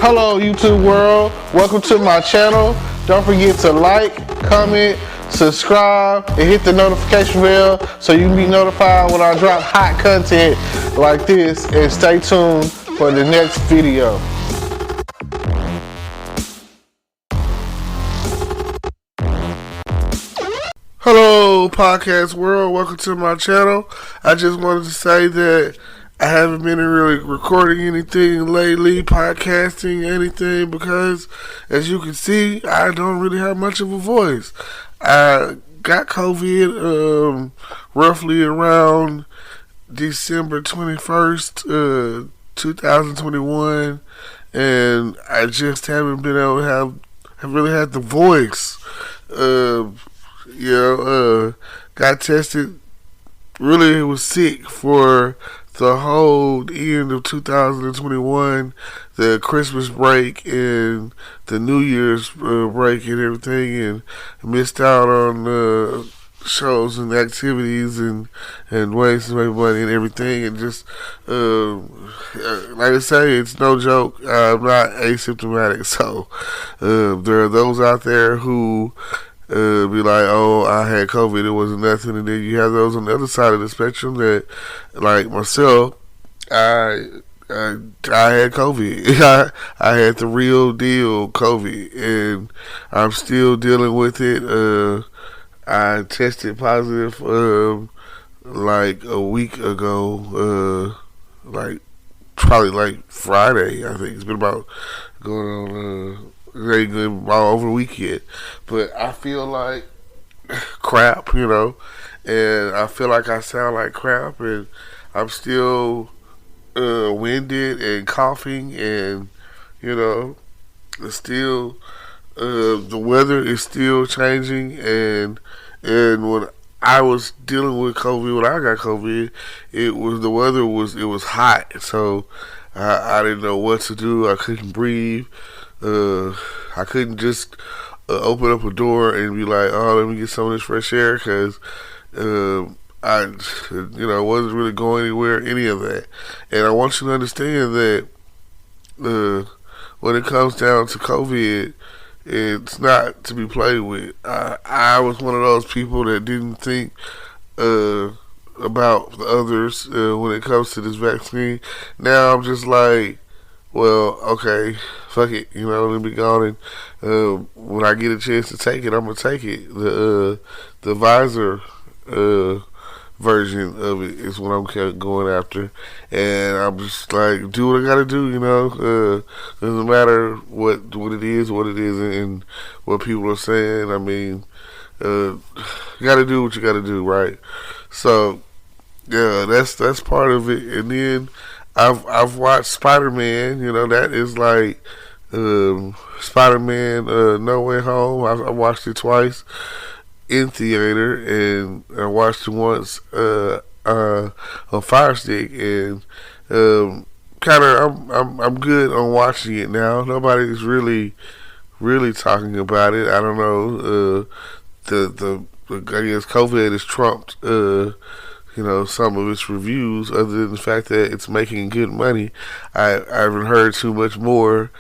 Hello YouTube world, welcome to my channel. Don't forget to like, comment, subscribe, and hit the notification bell so you can be notified when I drop hot content like this, and stay tuned for the next video. Hello podcast world, welcome to my channel. I just wanted to say that I haven't been really recording anything lately, podcasting anything, because as you can see, I don't really have much of a voice. I got COVID roughly around December 21st, 2021, and I just haven't been able to have really had the voice. Got tested, really was sick for the whole end of 2021, the Christmas break and the New Year's break and everything, and missed out on shows and activities and ways to make money and everything, and just like I say, it's no joke. I'm not asymptomatic, so there are those out there who be like, oh, I had COVID, it wasn't nothing. And then you have those on the other side of the spectrum that, like myself, I had COVID. I had the real deal COVID, and I'm still dealing with it. I tested positive like a week ago, probably like Friday. I think it's been about going on. It ain't good all over the weekend, but I feel like crap, and I feel like I sound like crap, and I'm still winded and coughing, and still the weather is still changing, and when I was dealing with COVID, when I got COVID, it was hot, so I didn't know what to do. I couldn't breathe. I couldn't just open up a door and be like, oh, let me get some of this fresh air, because I wasn't really going anywhere, any of that. And I want you to understand that when it comes down to COVID, it's not to be played with. I was one of those people that didn't think about the others when it comes to this vaccine. Now I'm just like, well, okay, fuck it, let me go on, and when I get a chance to take it, I'm gonna take it. The Pfizer version of it is what I'm going after, and I'm just like, do what I gotta do, doesn't matter what it is, and what people are saying. I mean, you gotta do what you gotta do, right? So, yeah, that's part of it, and then I've watched Spiderman. That is like Spiderman No Way Home. I watched it twice in theater, and I watched it once on Fire Stick, and I'm good on watching it now. Nobody's really talking about it. I don't know. I guess COVID has trumped some of its reviews, other than the fact that it's making good money. I haven't heard too much more,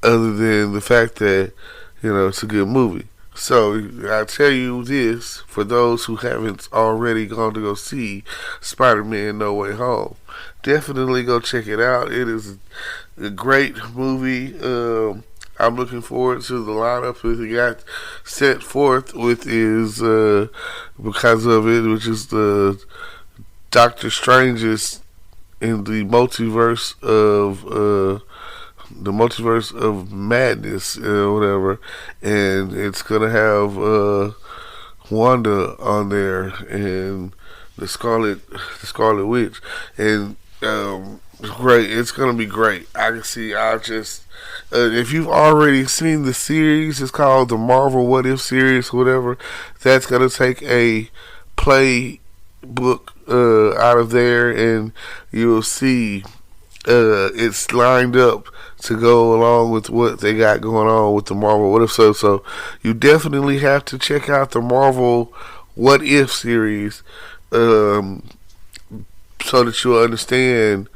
other than the fact that, it's a good movie. So, I tell you this, for those who haven't already gone to go see Spider-Man No Way Home, definitely go check it out. It is a great movie. I'm looking forward to the lineup that he got set forth with is because of it, which is the Doctor Strange's in the multiverse of madness, whatever, and it's gonna have Wanda on there, and the Scarlet Witch, and great. It's gonna be great. I can see. If you've already seen the series, it's called the Marvel What If series, whatever. That's gonna take a playbook out of there, and you'll see it's lined up to go along with what they got going on with the Marvel What If. So you definitely have to check out the Marvel What If series, so that you'll understand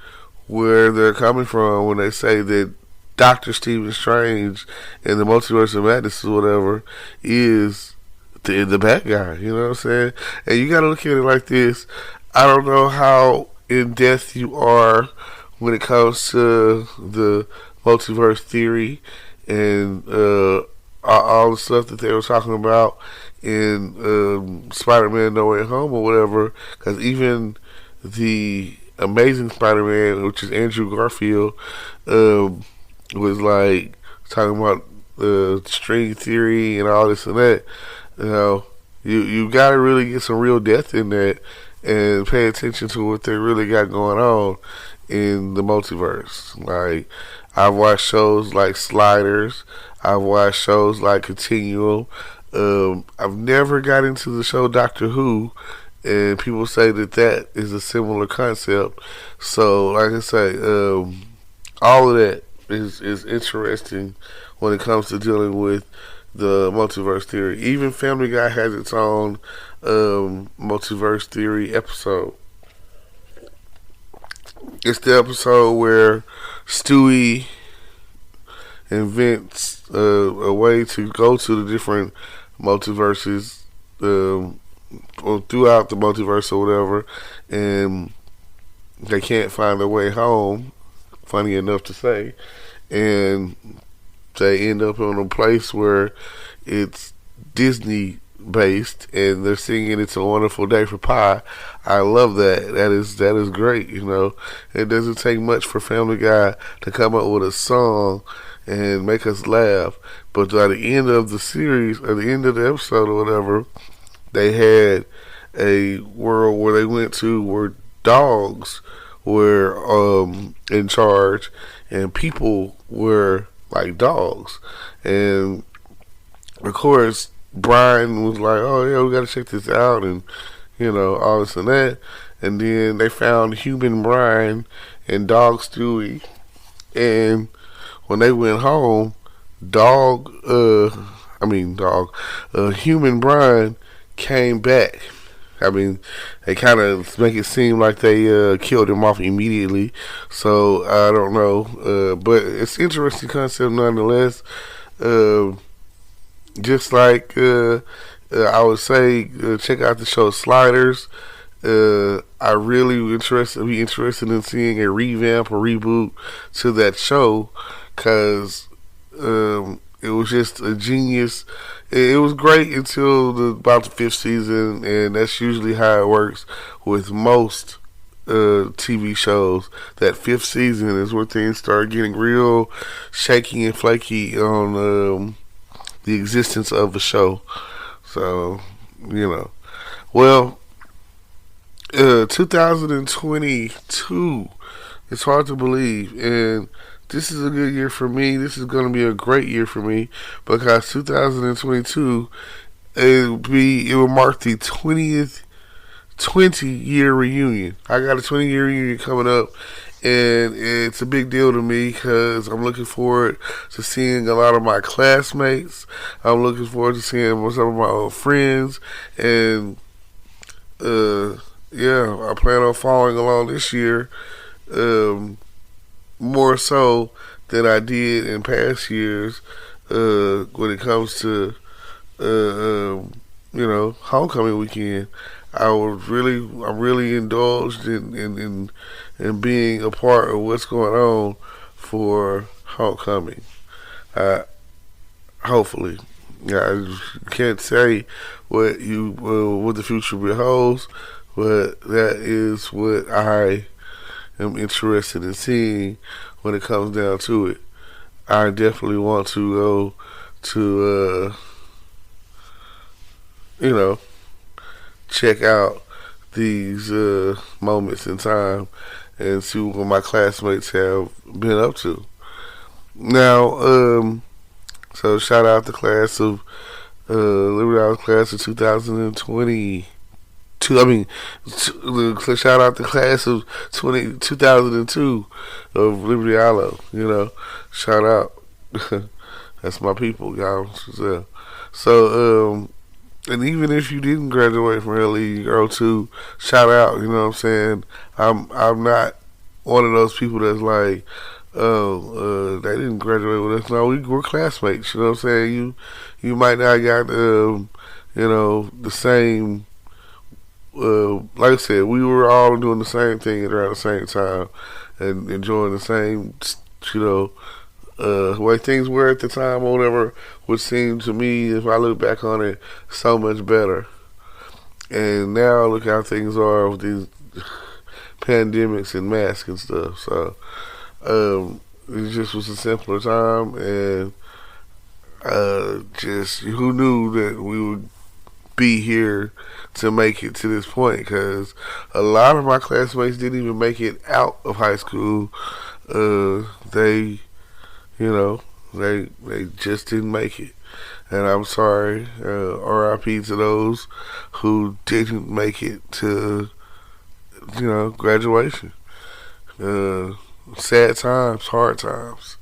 where they're coming from when they say that Doctor Stephen Strange and the Multiverse of Madness or whatever is the bad guy. You know what I'm saying? And you got to look at it like this. I don't know how in depth you are when it comes to the multiverse theory and all the stuff that they were talking about in Spider-Man No Way Home or whatever. Because even the Amazing Spider-Man, which is Andrew Garfield, was like talking about string theory and all this and that. You know, you got to really get some real depth in that and pay attention to what they really got going on in the multiverse. Like, I've watched shows like Sliders. I've watched shows like Continuum. I've never got into the show Doctor Who, and people say that is a similar concept. So, like I say, all of that is interesting when it comes to dealing with the multiverse theory. Even Family Guy has its own multiverse theory episode. It's the episode where Stewie invents a way to go to the different multiverses or throughout the multiverse or whatever, and they can't find their way home, funny enough to say, and they end up in a place where it's Disney based and they're singing "It's a Wonderful Day for Pie." I love that. That is great. You know, it doesn't take much for Family Guy to come up with a song and make us laugh. But by the end of the series, or the end of the episode or whatever, they had a world where they went to where dogs were in charge and people were like dogs. And of course, Brian was like, "Oh yeah, we gotta check this out," and you know, all this and that. And then they found human Brian and dog Stewie. And when they went home, human Brian came back. I mean, they kind of make it seem like they killed him off immediately. So I don't know, but it's an interesting concept nonetheless. Just like I would say, check out the show Sliders. I really be interested in seeing a revamp or reboot to that show, because it was just a genius. It was great until about the fifth season, and that's usually how it works with most TV shows. That fifth season is where things start getting real shaky and flaky on the existence of the show. So, you know. Well, 2022, it's hard to believe, and this is a good year for me. This is going to be a great year for me, because 2022, it will mark the 20-year reunion. I got a 20-year reunion coming up, and it's a big deal to me because I'm looking forward to seeing a lot of my classmates. I'm looking forward to seeing some of my old friends, and I plan on following along this year, more so than I did in past years, when it comes to homecoming weekend. I'm really indulged in being a part of what's going on for homecoming. Hopefully, I can't say what the future beholds, but that is what I am interested in seeing when it comes down to it. I definitely want to go to check out these moments in time and see what my classmates have been up to. Now, so shout out the class of Liberty Island class of 2020. Shout out the class of 2002 of Liberty Island. Shout out. That's my people, y'all. So, and even if you didn't graduate from LE or 02, shout out. You know what I'm saying? I'm not one of those people that's like, Oh, they didn't graduate with us. No, we were classmates. You know what I'm saying? You might not got the same. Like I said, we were all doing the same thing around the same time and enjoying the same, you know, way things were at the time or whatever would seem to me, if I look back on it, so much better. And now look how things are with these pandemics and masks and stuff. So it just was a simpler time, and just who knew that we would be here to make it to this point? Because a lot of my classmates didn't even make it out of high school. They, you know, they just didn't make it, and I'm sorry. R.I.P. to those who didn't make it to graduation. Uh, Sad times, hard times.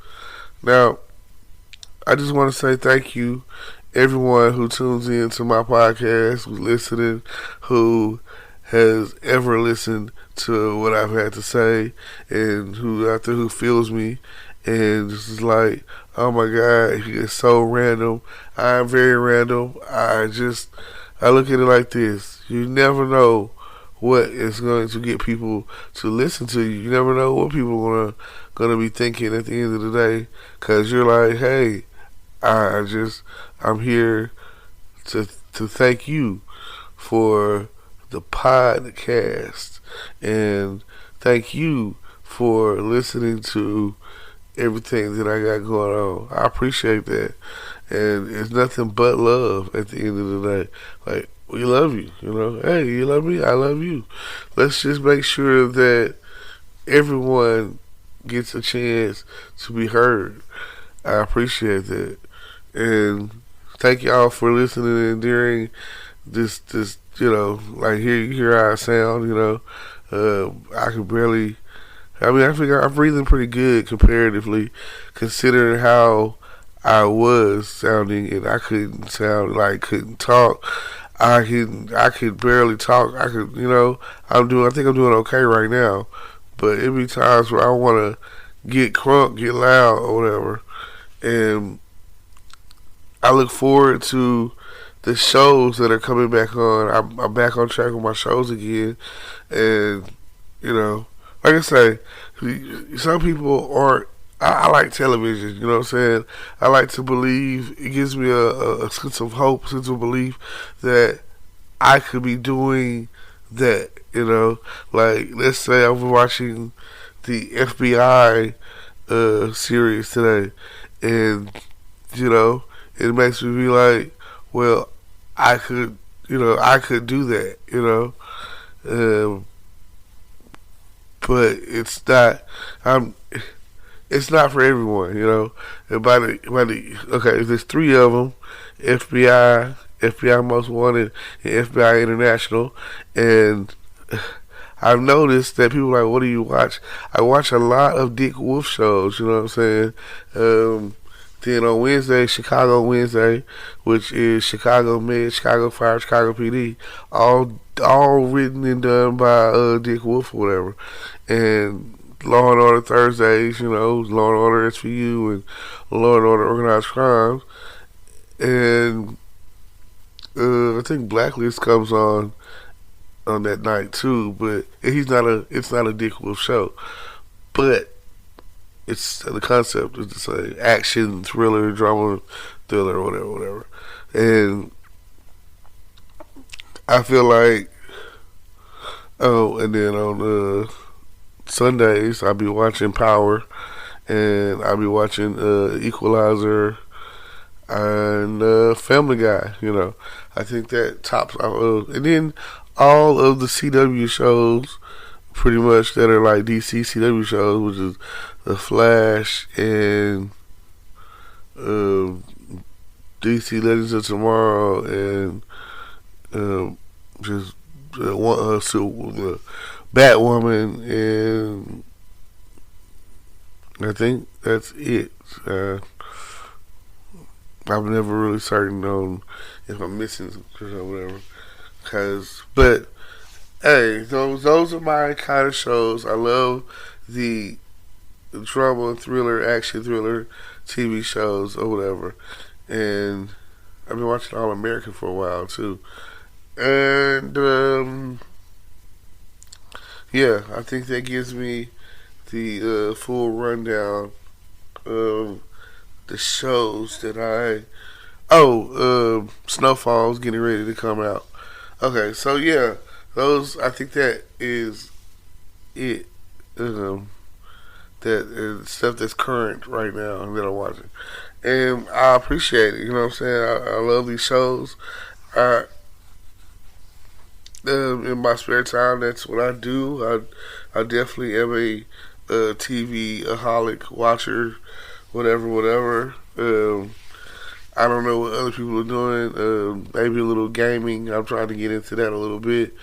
Now, I just want to say thank you, everyone who tunes in to my podcast, who's listening, who has ever listened to what I've had to say, and who out there who feels me, and this is like, oh my God, he is so random. I am very random. I look at it like this: you never know what is going to get people to listen to you. You never know what people are gonna be thinking at the end of the day, because you're like, hey, I'm here to thank you for the podcast, and thank you for listening to everything that I got going on. I appreciate that, and it's nothing but love at the end of the day. Like, we love you, Hey, you love me, I love you. Let's just make sure that everyone gets a chance to be heard. I appreciate that. And thank y'all for listening during this, like hear how I sound, I can barely, I think I'm breathing pretty good comparatively, considering how I was sounding, and I couldn't talk. I could barely talk. I think I'm doing okay right now, but it be times where I want to get crunk, get loud, or whatever. And I look forward to the shows that are coming back on. I'm back on track with my shows again, and like I say, some people aren't. I like television. You know what I'm saying? I like to believe. It gives me a sense of hope, sense of belief that I could be doing that. Like, let's say I was watching the FBI series today, and it makes me be like, well, I could do that, but it's not for everyone. And okay, there's three of them: FBI Most Wanted, and FBI International, and I've noticed that people are like, what do you watch? I watch a lot of Dick Wolf shows. You know what I'm saying? Then on Wednesday, Chicago Wednesday, which is Chicago Med, Chicago Fire, Chicago PD, all written and done by Dick Wolf or whatever. And Law and Order Thursdays, Law and Order SVU and Law and Order Organized Crimes. And I think Blacklist comes on that night too, but it's not a Dick Wolf show. But it's the concept is to say action, thriller, drama, thriller, whatever. And I feel like, and then on Sundays I'll be watching Power, and I'll be watching Equalizer and Family Guy. I think that tops. And then all of the CW shows, pretty much, that are like DC CW shows, which is The Flash and DC Legends of Tomorrow, and just Batwoman, and I think that's it. I'm never really certain on if I'm missing something or whatever. But hey, those are my kind of shows. I love the drama, thriller, action thriller TV shows or whatever. And I've been watching All American for a while too. And yeah, I think that gives me the full rundown of the shows that I. Oh, Snowfall's getting ready to come out. Okay, so yeah, those. I think that is it. Um, that stuff that's current right now that I'm watching, and I appreciate it. You know what I'm saying? I love these shows. I in my spare time, that's what I do. I definitely am a TV aholic watcher, whatever. I don't know what other people are doing. Maybe a little gaming. I'm trying to get into that a little bit.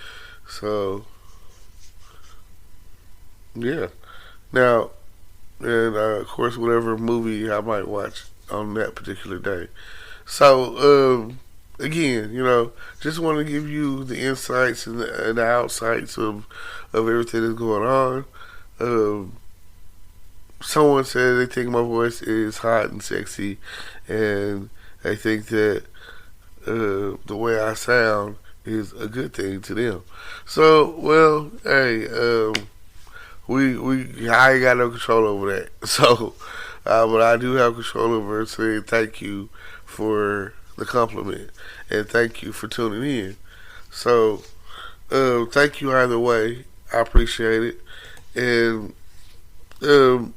So yeah. Now, and of course, whatever movie I might watch on that particular day. So, again, just want to give you the insights and the outsights of everything that's going on. Um, Someone said they think my voice is hot and sexy, and they think that the way I sound is a good thing to them. So, well, hey, I ain't got no control over that. So, but I do have control over saying thank you for the compliment and thank you for tuning in. So, thank you either way. I appreciate it, and um,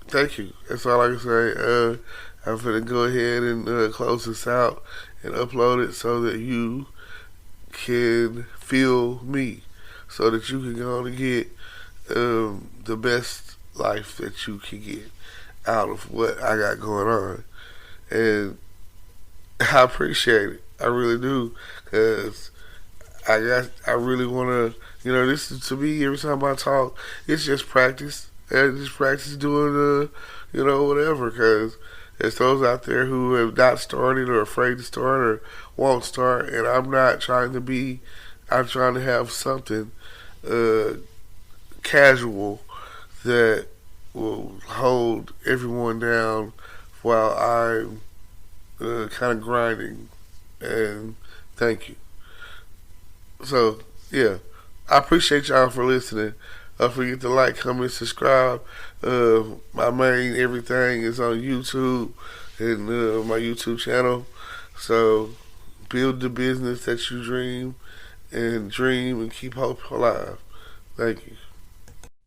thank you. That's all I can say. I'm gonna go ahead and close this out and upload it so that you can feel me, so that you can go on and get the best life that you can get out of what I got going on. And I appreciate it. I really do, because I really want to. This is, to me, every time I talk, it's just practice. And just practice doing whatever. Because there's those out there who have not started or afraid to start or won't start, and I'm not trying to be. I'm trying to have something casual that will hold everyone down while I'm kind of grinding. And thank you. So, yeah, I appreciate y'all for listening. Don't forget to like, comment, subscribe. My main everything is on YouTube and my YouTube channel. So, build the business that you dream and keep hope alive. Thank you.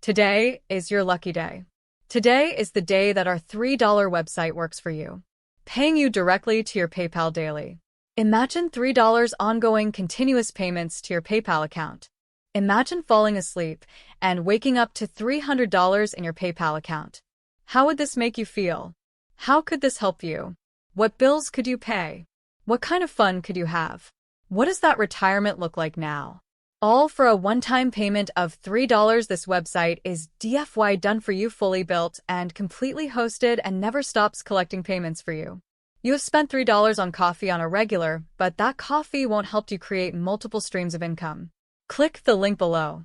Today is your lucky day. Today is the day that our $3 website works for you, paying you directly to your PayPal daily. Imagine $3 ongoing continuous payments to your PayPal account. Imagine falling asleep and waking up to $300 in your PayPal account. How would this make you feel? How could this help you? What bills could you pay? What kind of fun could you have? What does that retirement look like now? All for a one-time payment of $3. This website is DFY done for you, fully built and completely hosted, and never stops collecting payments for you. You have spent $3 on coffee on a regular, but that coffee won't help you create multiple streams of income. Click the link below.